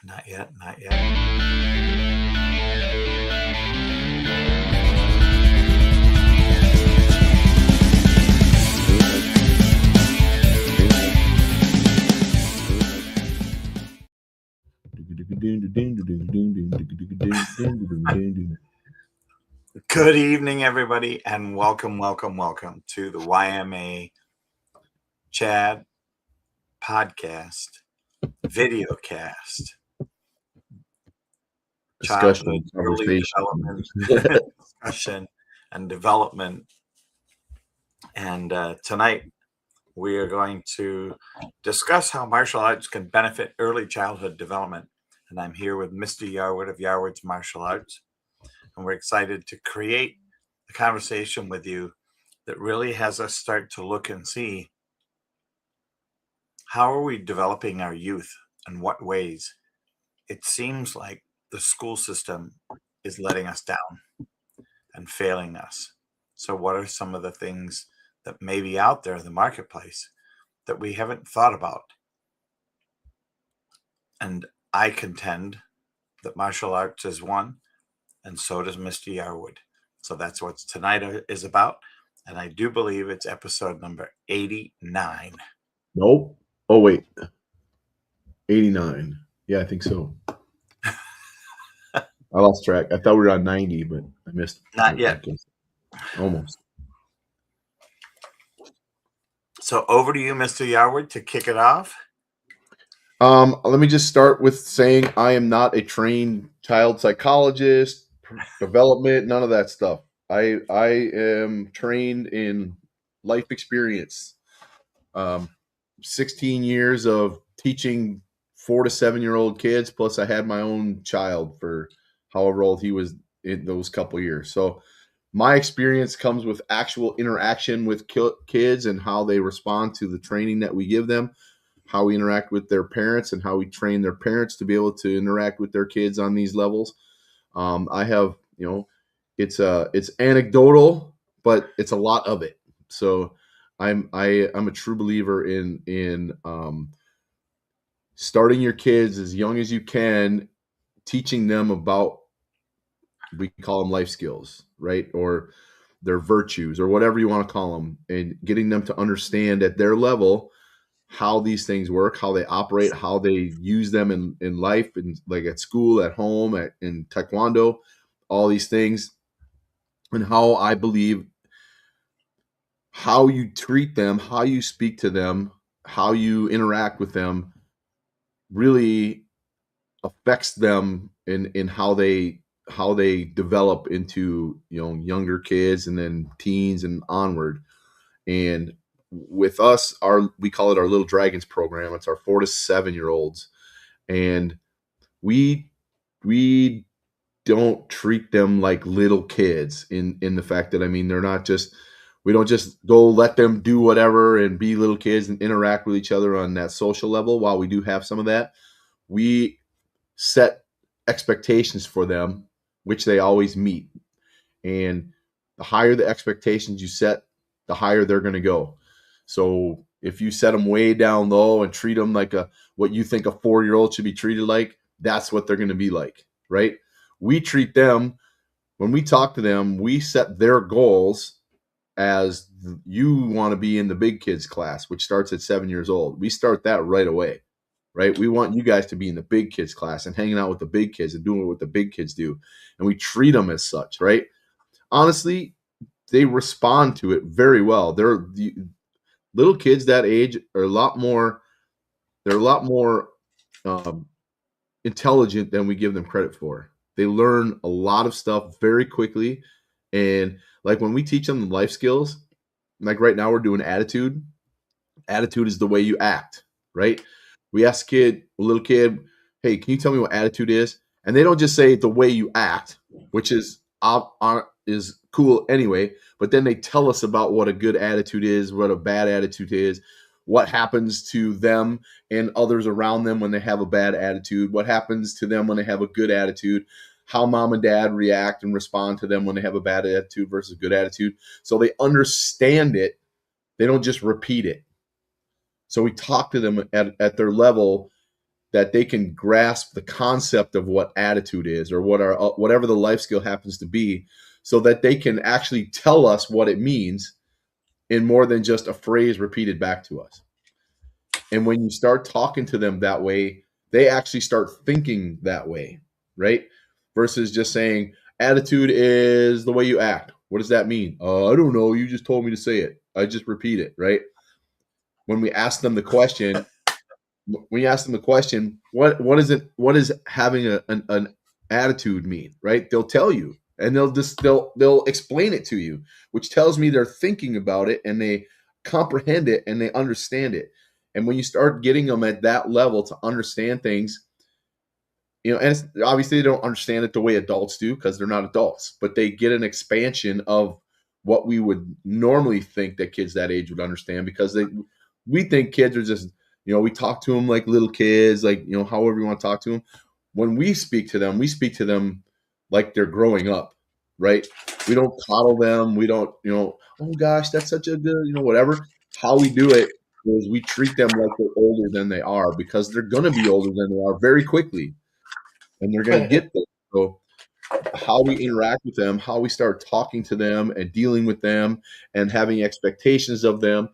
Not yet, not yet. Good evening, everybody, and welcome to the YMA Chad podcast, videocast, childhood, early development, discussion, and development. And tonight we are going to discuss how martial arts can benefit early childhood development. And I'm here with Mr. Yarwood of Yarwood's Martial Arts. And we're excited to create a conversation with you that really has us start to look and see how are we developing our youth and what ways. It seems like the school system is letting us down and failing us. So what are some of the things that may be out there in the marketplace that we haven't thought about? And I contend that martial arts is one, and so does Mr. Yarwood. So that's what tonight is about. And I do believe it's episode number 89. Nope. Oh, wait. 89. Yeah, I think so. I lost track. I thought we were on 90, but I missed. Not yet. Almost. So over to you, Mr. Yarwood, to kick it off. Let me just start with saying I am not a trained child psychologist, development, none of that stuff. I am trained in life experience. 16 years of teaching 4 to 7-year-old kids, plus I had my own child for however old he was in those couple years. So my experience comes with actual interaction with kids and how they respond to the training that we give them, how we interact with their parents, and how we train their parents to be able to interact with their kids on these levels. I have, it's anecdotal, but it's a lot of it. So I'm a true believer in starting your kids as young as you can, teaching them about, we call them life skills, right? Or their virtues, or whatever you want to call them, and getting them to understand at their level how these things work, how they operate, how they use them in life, and like at school, at home, in Taekwondo, all these things, and how I believe how you treat them, how you speak to them, how you interact with them really affects them in how they develop into, younger kids and then teens and onward. And with us, we call it our Little Dragons program. It's our 4 to 7-year-olds, and we don't treat them like little kids in the fact that, they're not just, we don't just go let them do whatever and be little kids and interact with each other on that social level. While we do have some of that, we set expectations for them, which they always meet. And the higher the expectations you set, the higher they're going to go. So if you set them way down low and treat them like what you think a 4-year-old should be treated like, that's what they're going to be like, right? We treat them, when we talk to them, we set their goals as you want to be in the big kids class, which starts at 7 years old. We start that right away, right? We want you guys to be in the big kids class and hanging out with the big kids and doing what the big kids do. And we treat them as such, right? Honestly, they respond to it very well. The little kids that age are a lot more intelligent than we give them credit for. They learn a lot of stuff very quickly. And like when we teach them the life skills, like right now we're doing attitude. Attitude is the way you act, right? We ask a little kid, hey, can you tell me what attitude is? And they don't just say the way you act, which is cool anyway, but then they tell us about what a good attitude is, what a bad attitude is, what happens to them and others around them when they have a bad attitude, what happens to them when they have a good attitude, how mom and dad react and respond to them when they have a bad attitude versus good attitude. So they understand it. They don't just repeat it. So we talk to them at their level that they can grasp the concept of what attitude is, or whatever the life skill happens to be, so that they can actually tell us what it means in more than just a phrase repeated back to us. And when you start talking to them that way, they actually start thinking that way, right? Versus just saying, attitude is the way you act. What does that mean? I don't know. You just told me to say it. I just repeat it, right? When we ask them the question, what is it? What does having an attitude mean, right? They'll tell you, and they'll explain it to you, which tells me they're thinking about it and they comprehend it and they understand it. And when you start getting them at that level to understand things, and obviously they don't understand it the way adults do because they're not adults, but they get an expansion of what we would normally think that kids that age would understand, because we think kids are just, we talk to them like little kids, like, however you want to talk to them. When we speak to them like they're growing up, right? We don't coddle them. We don't, oh gosh, that's such a good, whatever. How we do it is we treat them like they're older than they are, because they're going to be older than they are very quickly, and they're going to get there. So how we interact with them, how we start talking to them and dealing with them and having expectations of them,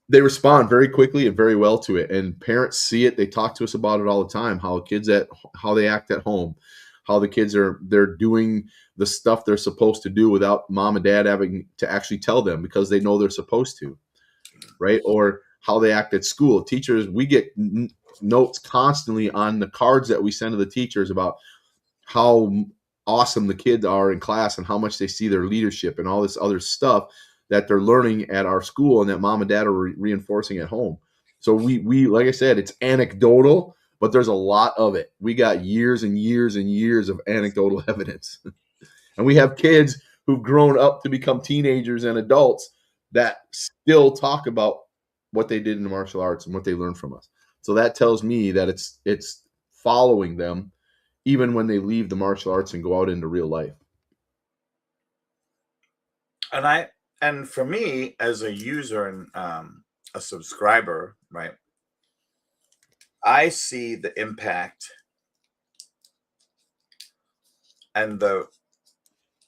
they respond very quickly and very well to it. And parents see it. They talk to us about it all the time, how they act at home, how the kids they're doing the stuff they're supposed to do without mom and dad having to actually tell them, because they know they're supposed to, right? Or how they act at school. Teachers, we get notes constantly on the cards that we send to the teachers about how awesome the kids are in class and how much they see their leadership and all this other stuff that they're learning at our school and that mom and dad are reinforcing at home. So we like I said, it's anecdotal, but there's a lot of it. We got years and years and years of anecdotal evidence. And we have kids who've grown up to become teenagers and adults that still talk about what they did in the martial arts and what they learned from us. So that tells me that it's following them even when they leave the martial arts and go out into real life. And for me, as a user and a subscriber, right, I see the impact and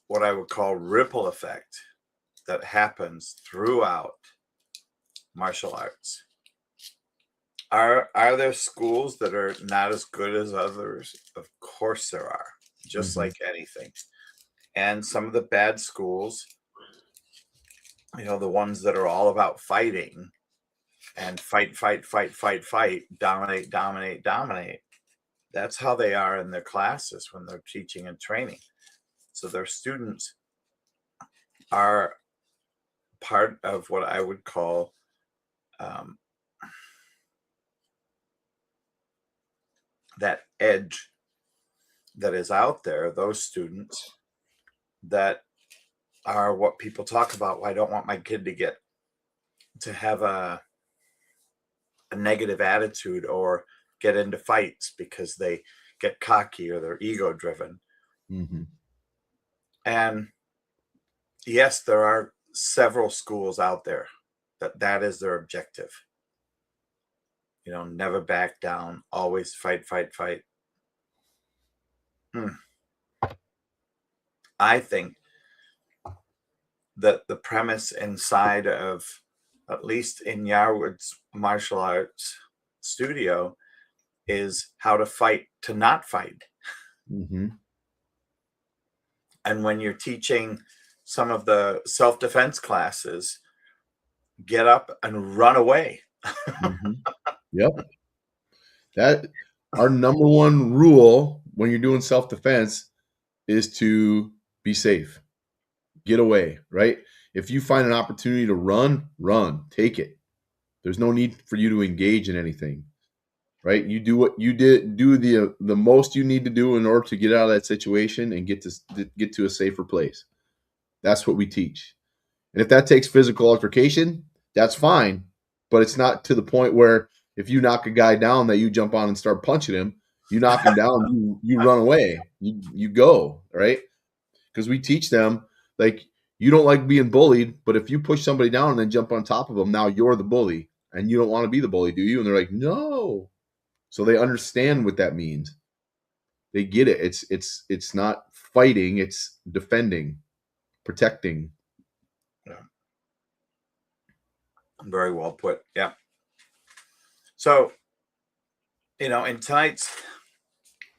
what I would call ripple effect that happens throughout martial arts. Are there schools that are not as good as others? Of course there are, just like anything. And some of the bad schools, the ones that are all about fighting and fight, dominate. That's how they are in their classes when they're teaching and training. So their students are part of what I would call that edge that is out there, those students that are what people talk about. Well, I don't want my kid to have a negative attitude or get into fights because they get cocky or they're ego driven. Mm-hmm. And yes, there are several schools out there that is their objective. Never back down, always fight. I think that the premise inside of, at least in Yarwood's martial arts studio, is how to fight to not fight. Mm-hmm. And when you're teaching some of the self-defense classes, get up and run away. Mm-hmm. Yep. That our number one rule when you're doing self-defense is to be safe. Get away, right? If you find an opportunity to run, take it. There's no need for you to engage in anything, right? You do what you did, do the most you need to do in order to get out of that situation and get to a safer place. That's what we teach. And if that takes physical altercation, that's fine, but it's not to the point where if you knock a guy down that you jump on and start punching him. You knock him down, you run away, you go, right? Because we teach them, like, you don't like being bullied, but if you push somebody down and then jump on top of them, now you're the bully, and you don't want to be the bully, do you? And they're like, no. So they understand what that means. They get it. It's not fighting, it's defending, protecting. Yeah. Very well put. Yeah. So, in tonight's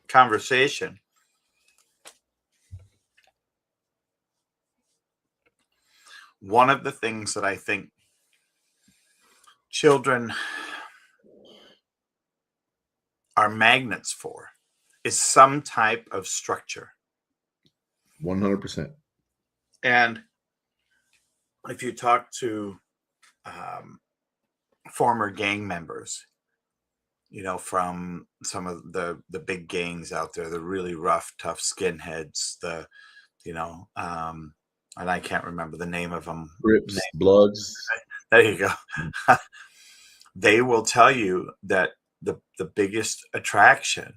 conversation, one of the things that I think children are magnets for is some type of structure. 100%. And if you talk to former gang members, from some of the big gangs out there, the really rough, tough skinheads, and I can't remember the name of them. Crips, Bloods. There you go. They will tell you that the biggest attraction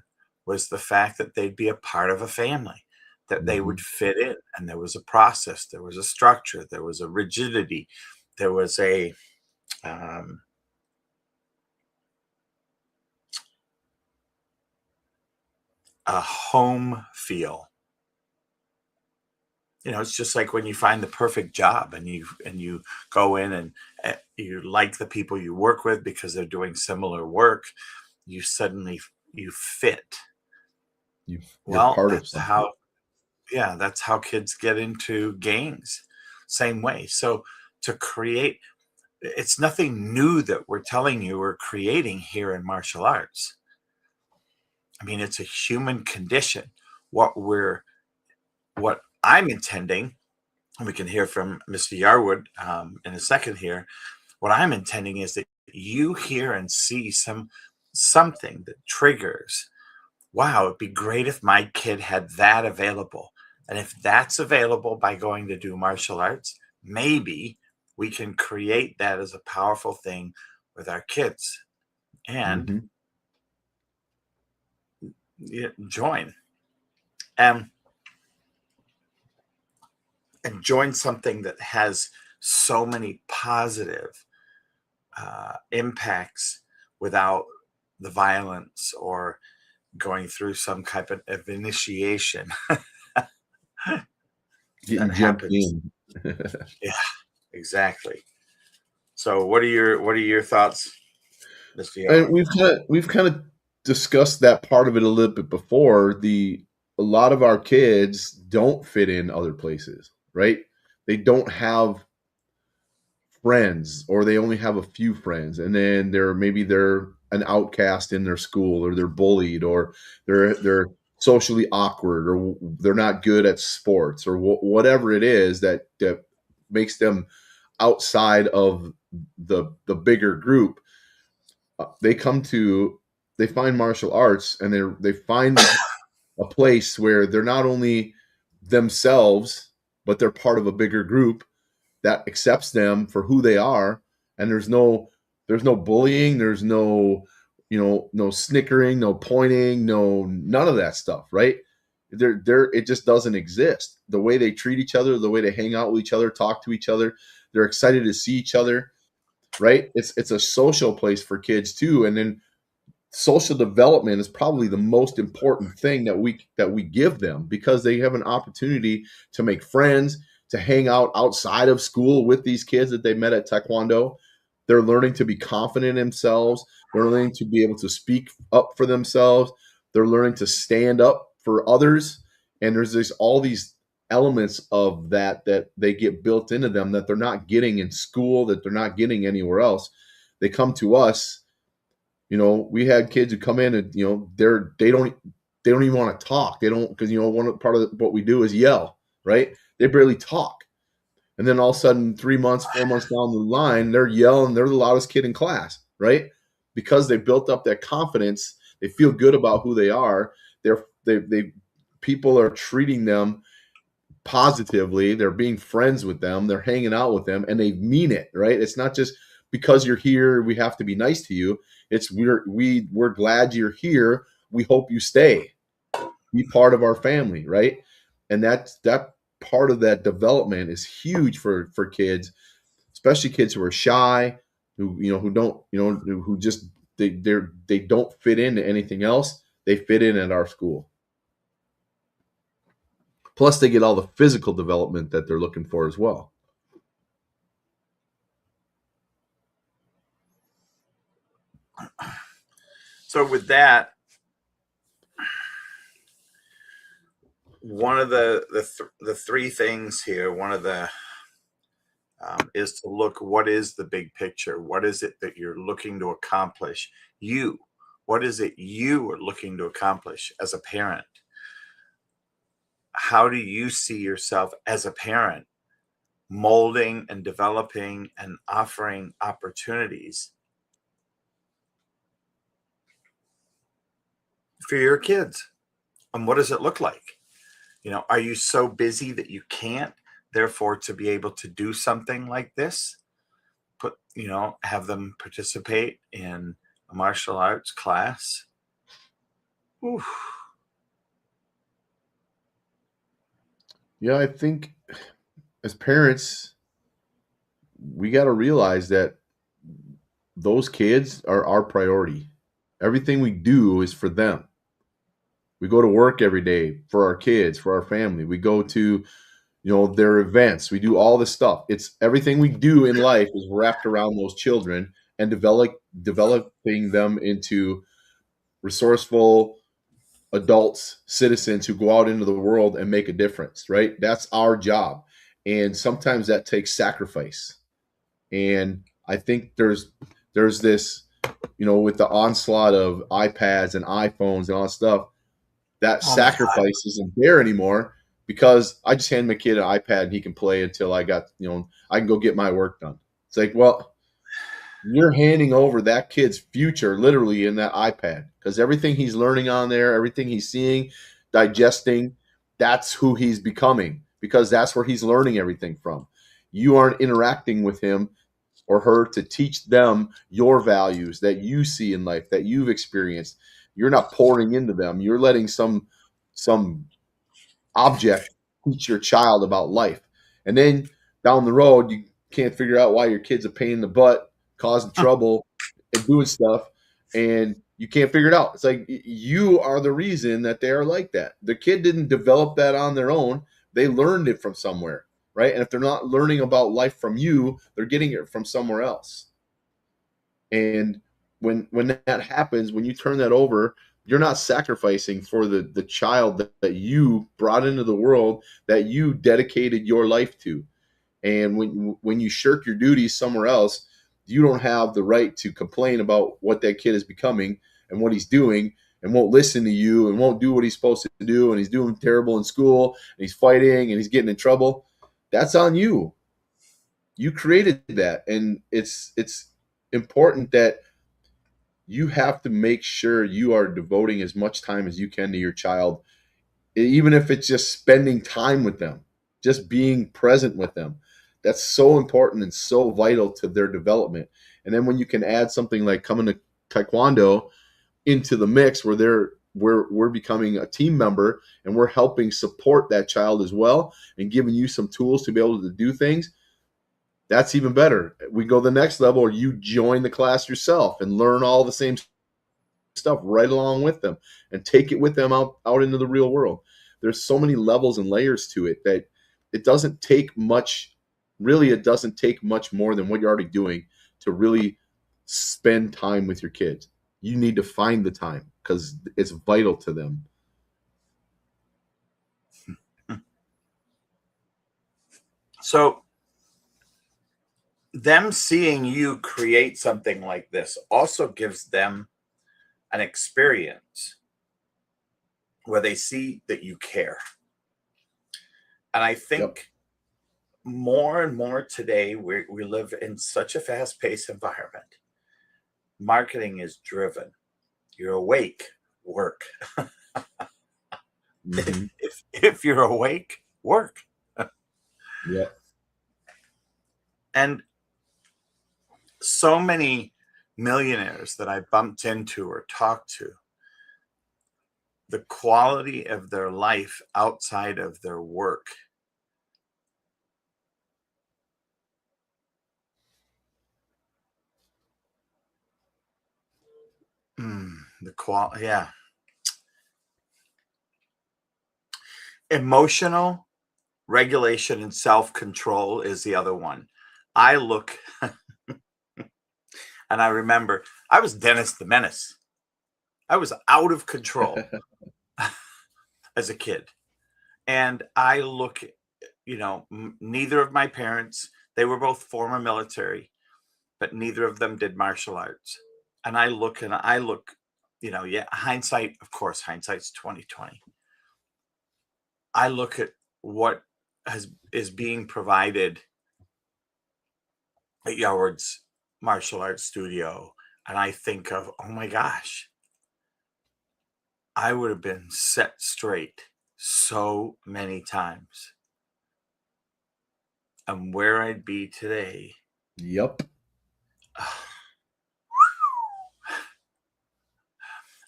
was the fact that they'd be a part of a family, that they would fit in, and there was a process, there was a structure, there was a rigidity, there was a home feel. It's just like when you find the perfect job and you go in and you like the people you work with because they're doing similar work. You suddenly fit. You're part of something. That's how kids get into gangs. Same way. So to create, it's nothing new that we're telling you we're creating here in martial arts. I mean, it's a human condition. What I'm intending, and we can hear from Mr. Yarwood in a second here. What I'm intending is that you hear and see something that triggers, wow, it'd be great if my kid had that available. And if that's available by going to do martial arts, maybe we can create that as a powerful thing with our kids. And join. And join something that has so many positive impacts without the violence or going through some type of initiation. Getting jumped in. Yeah, exactly. So what are your thoughts, Mr. And we've kind of discussed that part of it a little bit before. A lot of our kids don't fit in other places, right? They don't have friends, or they only have a few friends, and then they're an outcast in their school, or they're bullied, or they're socially awkward, or they're not good at sports, or whatever it is that makes them outside of the bigger group. They find martial arts, and they find a place where they're not only themselves, but they're part of a bigger group that accepts them for who they are. And there's no bullying, there's no snickering, no pointing, none of that stuff, right? It just doesn't exist. The way they treat each other, the way they hang out with each other, talk to each other, they're excited to see each other, right? It's a social place for kids too. And then social development is probably the most important thing that we give them, because they have an opportunity to make friends, to hang out outside of school with these kids that they met at Taekwondo. They're learning to be confident in themselves. They're learning to be able to speak up for themselves. They're learning to stand up for others. And there's all these elements of that they get built into them that they're not getting in school, that they're not getting anywhere else. They come to us. We had kids who come in and they don't even want to talk. They don't, because one part of what we do is yell, right? They barely talk. And then all of a sudden, 3 months, 4 months down the line, they're yelling. They're the loudest kid in class, right? Because they built up that confidence. They feel good about who they are. People are treating them positively. They're being friends with them. They're hanging out with them, and they mean it, right? It's not just because you're here, we have to be nice to you. It's we're glad you're here. We hope you stay. Be part of our family, right? And that part of that development is huge for kids, especially kids who are shy, who just they don't fit into anything else. They fit in at our school. Plus, they get all the physical development that they're looking for as well. So with that, one of the three things here, one of the is to look, what is the big picture? What is it that you're looking to accomplish? What is it you are looking to accomplish as a parent? How do you see yourself as a parent molding and developing and offering opportunities for your kids? And what does it look like? Are you so busy that you can't, therefore, to be able to do something like this, have them participate in a martial arts class? Oof. Yeah, I think as parents, we got to realize that those kids are our priority. Everything we do is for them. We go to work every day for our kids, for our family. We go to, their events. We do all this stuff. It's everything we do in life is wrapped around those children and developing them into resourceful adults, citizens who go out into the world and make a difference, right? That's our job. And sometimes that takes sacrifice. And I think there's this, with the onslaught of iPads and iPhones and all that stuff, that sacrifice isn't there anymore because I just hand my kid an iPad and he can play until I can go get my work done. It's like, well, you're handing over that kid's future literally in that iPad because everything he's learning on there, everything he's seeing, digesting, that's who he's becoming because that's where he's learning everything from. You aren't interacting with him or her to teach them your values that you see in life, that you've experienced. You're not pouring into them. You're letting some object teach your child about life. And then down the road, you can't figure out why your kid's a pain in the butt, causing trouble and doing stuff, and you can't figure it out. It's like you are the reason that they are like that. The kid didn't develop that on their own. They learned it from somewhere, right? And if they're not learning about life from you, they're getting it from somewhere else. And when that happens, when you turn that over, you're not sacrificing for the child that you brought into the world, that you dedicated your life to. And when you shirk your duties somewhere else, you don't have the right to complain about what that kid is becoming and what he's doing and won't listen to you and won't do what he's supposed to do, and he's doing terrible in school and he's fighting and he's getting in trouble. That's on you. You created that, and it's important that you have to make sure you are devoting as much time as you can to your child, even if it's just spending time with them, just being present with them. That's so important and so vital to their development. And then when you can add something like coming to Taekwondo into the mix where we're becoming a team member and we're helping support that child as well and giving you some tools to be able to do things, that's even better. We go the next level, or you join the class yourself and learn all the same stuff right along with them and take it with them out into the real world. There's so many levels and layers to it that it doesn't take much. Really, it doesn't take much more than what you're already doing to really spend time with your kids. You need to find the time because it's vital to them. So them seeing you create something like this also gives them an experience where they see that you care. And I think more and more today, we live in such a fast-paced environment. Marketing is driven. You're awake, work. Mm-hmm. If you're awake, work. Yeah. And so many millionaires that I bumped into or talked to, the quality of their life outside of their work The quality, yeah. Emotional regulation and self-control is the other one. I look and I remember I was Dennis the Menace. I was out of control as a kid. And I look, neither of my parents, they were both former military, but neither of them did martial arts. And I look, yeah, hindsight, of course, hindsight's 2020. I look at what is being provided at Yarwood's martial arts studio, and I think of, oh my gosh, I would have been set straight so many times. And where I'd be today. Yep.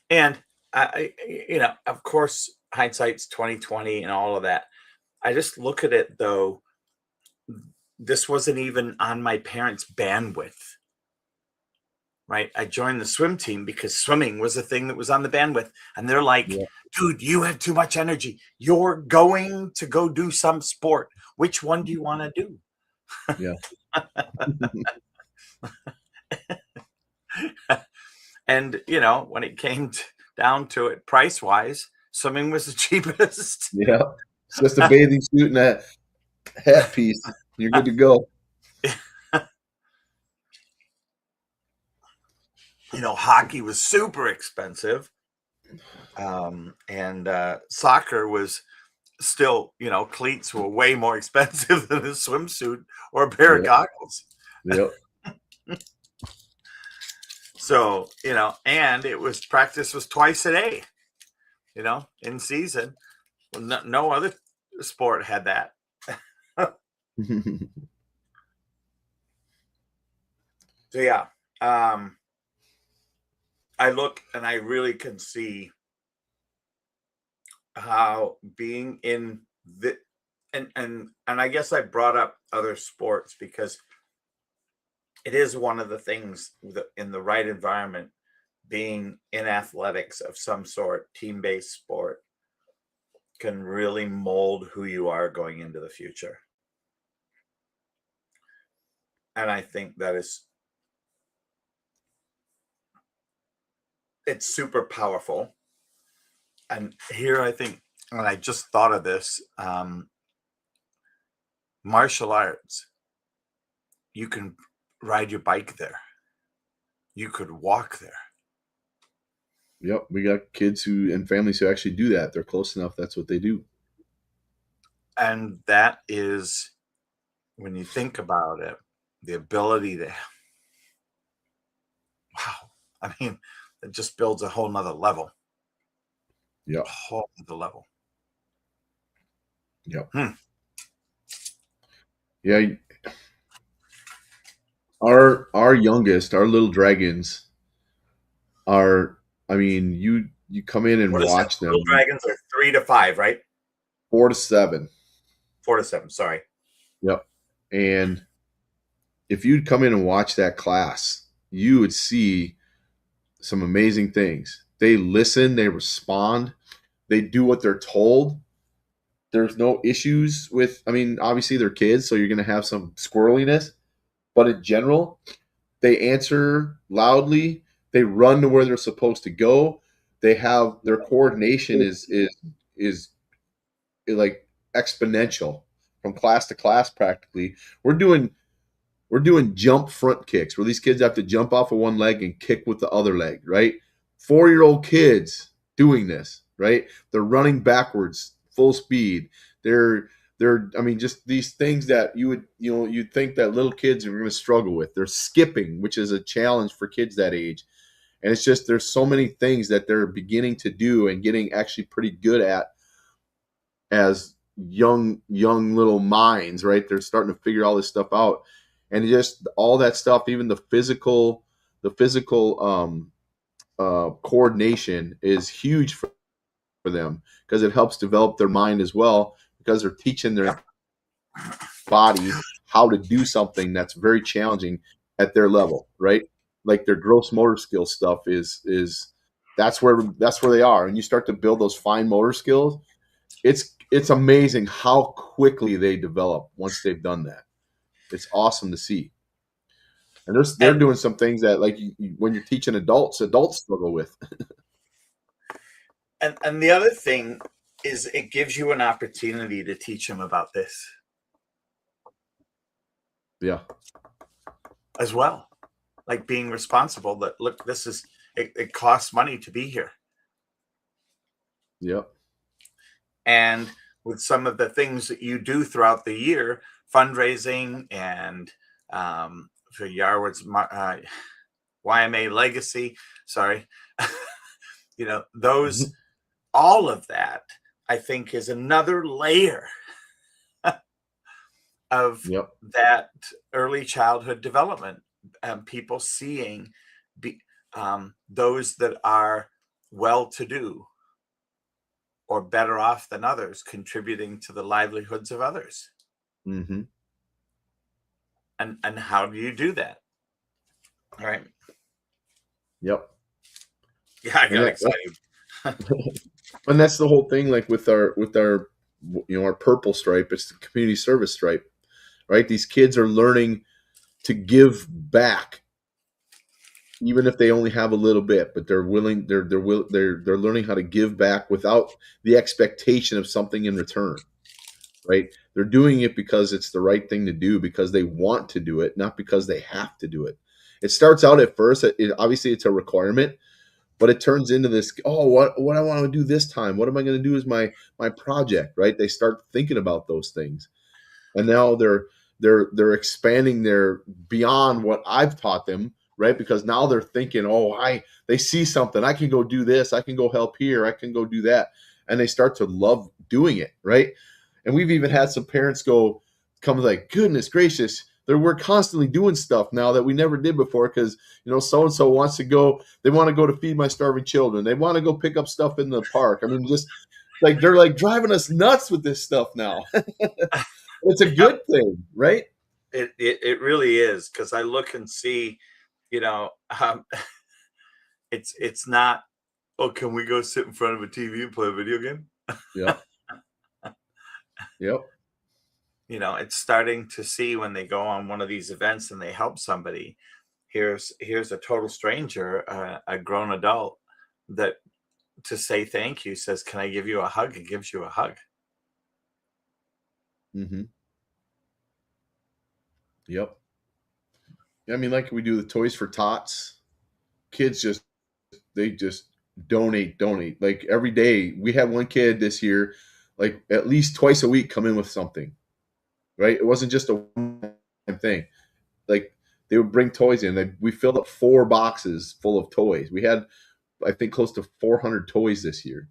And I of course, hindsight's 2020 and all of that. I just look at it though. This wasn't even on my parents' bandwidth, right? I joined the swim team because swimming was a thing that was on the bandwidth. And they're like, dude, you have too much energy. You're going to go do some sport. Which one do you want to do? Yeah. And, when it came down to it, price-wise, swimming was the cheapest. Yeah. It's just a bathing suit and a hat piece. You're good to go. Hockey was super expensive. And soccer was still, cleats were way more expensive than a swimsuit or a pair of goggles. Yep. So, and practice was twice a day, in season. Well, no other sport had that. So, yeah. I look and I really can see how being in the and I guess I brought up other sports because it is one of the things that in the right environment, being in athletics of some sort, team-based sport, can really mold who you are going into the future. And I think that it's super powerful. And here I think, and I just thought of this, martial arts, you can ride your bike there. You could walk there. Yep. We got kids and families who actually do that. They're close enough. That's what they do. And that is, when you think about it, the ability to, wow. I mean, it just builds a whole nother level. Yeah. A whole nother level. Yep. Yeah. Our youngest, our little dragons are, I mean, you come in and watch them. Little dragons are 3 to 5, right? 4 to 7. 4 to 7, sorry. Yep. And if you'd come in and watch that class, you would see some amazing things. They listen, they respond, they do what they're told. There's no issues with, I mean, obviously they're kids, so you're going to have some squirreliness, but in general, they answer loudly. They run to where they're supposed to go. They have their coordination is like exponential from class to class practically. We're doing jump front kicks where these kids have to jump off of one leg and kick with the other leg, right? 4-year-old kids doing this, right? They're running backwards full speed. They're I mean, just these things that you'd think that little kids are going to struggle with. They're skipping, which is a challenge for kids that age. And it's just, there's so many things that they're beginning to do and getting actually pretty good at as young little minds, right? They're starting to figure all this stuff out. And just all that stuff, even the physical coordination is huge for them because it helps develop their mind as well, because they're teaching their body how to do something that's very challenging at their level, right? like their gross motor skill stuff is that's where they are, and you start to build those fine motor skills. It's amazing how quickly they develop once they've done that. It's awesome to see. And they're And doing some things that, like, when you're teaching adults struggle with. and the other thing is, it gives you an opportunity to teach them about this Yeah. as well, like being responsible. That, look, this is it costs money to be here, Yep. and with some of the things that you do throughout the year, fundraising and for Yarwood's YMA legacy, sorry, those, all of that, I think, is another layer of Yep. that early childhood development, people seeing those that are well-to-do or better off than others contributing to the livelihoods of others. Mm-hmm. And how do you do that? All right. Yep. Yeah, I got excited. And that's the whole thing, like with our our purple stripe, it's the community service stripe, right? These kids are learning to give back, even if they only have a little bit, but they're learning how to give back without the expectation of something in return, right? They're doing it because it's the right thing to do, because they want to do it, not because they have to do it. It starts out at first, obviously it's a requirement, but it turns into this, what I want to do this time, what am I going to do as my project, right? They start thinking about those things, and now they're expanding their beyond what I've taught them, right? Because now they're thinking, they see something, I can go do this, I can go help here, I can go do that, and they start to love doing it, right? And we've even had some parents come like, goodness gracious, we're constantly doing stuff now that we never did before, because so-and-so wants to go, they want to go to feed my starving children, they want to go pick up stuff in the park. I mean, just like, they're like driving us nuts with this stuff now. It's a good thing, right? It really is, because I look and see, it's not, can we go sit in front of a TV and play a video game? Yeah. Yep. It's starting to see, when they go on one of these events and they help somebody, here's a total stranger, a grown adult, that, to say thank you, says, can I give you a hug? And gives you a hug. Mm-hmm. Yep. I mean, like we do the Toys for Tots, kids they just donate. Like every day, we had one kid this year, like at least twice a week, come in with something, right? It wasn't just a one-time thing. Like, they would bring toys in. We filled up 4 boxes full of toys. We had, I think, close to 400 toys this year,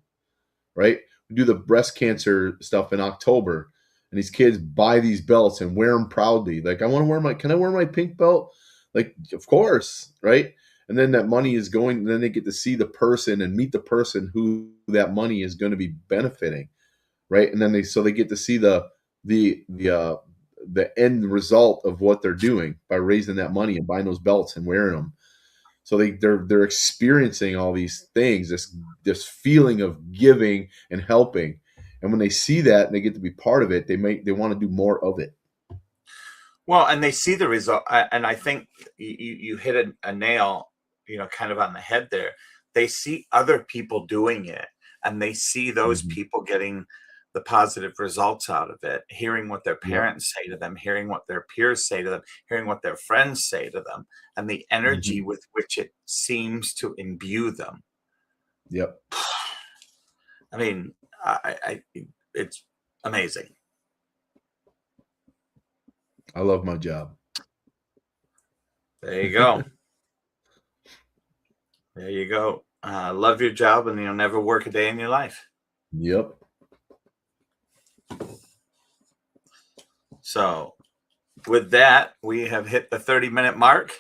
right? We do the breast cancer stuff in October, and these kids buy these belts and wear them proudly. Like, can I wear my pink belt? Like, of course, right? And then that money is going, and then they get to see the person and meet the person who that money is going to be benefiting, right? And then they get to see the end result of what they're doing by raising that money and buying those belts and wearing them. So they're experiencing all these things, this feeling of giving and helping. And when they see that and they get to be part of it, they want to do more of it. Well, and they see the result, and I think you hit a nail, kind of on the head there. They see other people doing it, and they see those people getting the positive results out of it, hearing what their parents say to them, hearing what their peers say to them, hearing what their friends say to them, and the energy with which it seems to imbue them. Yep. I mean, it's amazing. I love my job. There you go. There you go. Love your job, and you'll never work a day in your life. Yep. So with that, we have hit the 30-minute mark.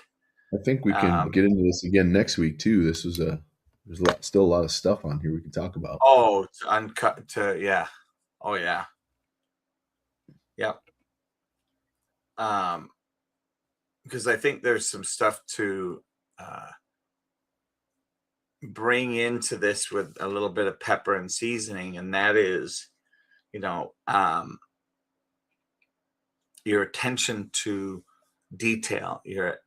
I think we can get into this again next week too. This was there's still a lot of stuff on here we can talk about. Oh, yeah. Oh yeah. Yep. Because I think there's some stuff to bring into this with a little bit of pepper and seasoning, and that is, your attention to detail, your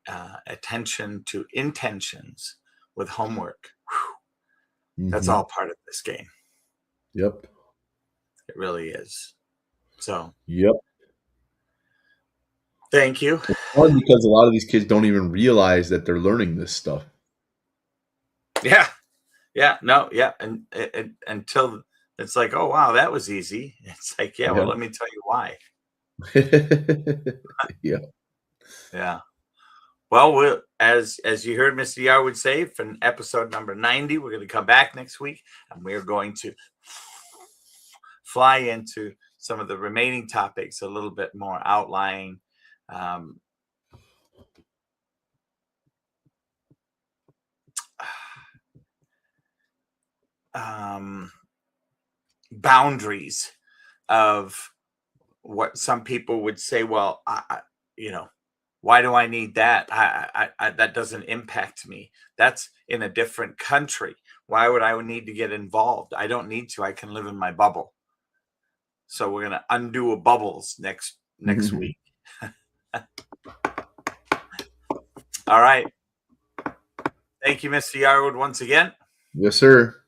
attention to intentions with homework. That's all part of this game. Yep. It really is. So, yep. Thank you. It's fun because a lot of these kids don't even realize that they're learning this stuff. Yeah. And until it's like, oh, wow, that was easy. It's like, well, let me tell you why. Yeah. Well, as you heard Mr. Yarwood say, from episode number 90, we're going to come back next week, and we're going to fly into some of the remaining topics, a little bit more outlying. Boundaries of what some people would say, well, why do I need that? I that doesn't impact me. That's in a different country. Why would I need to get involved? I don't need to. I can live in my bubble. So we're going to undo a bubbles next week. All right. Thank you, Mr. Yarwood, once again. Yes, sir.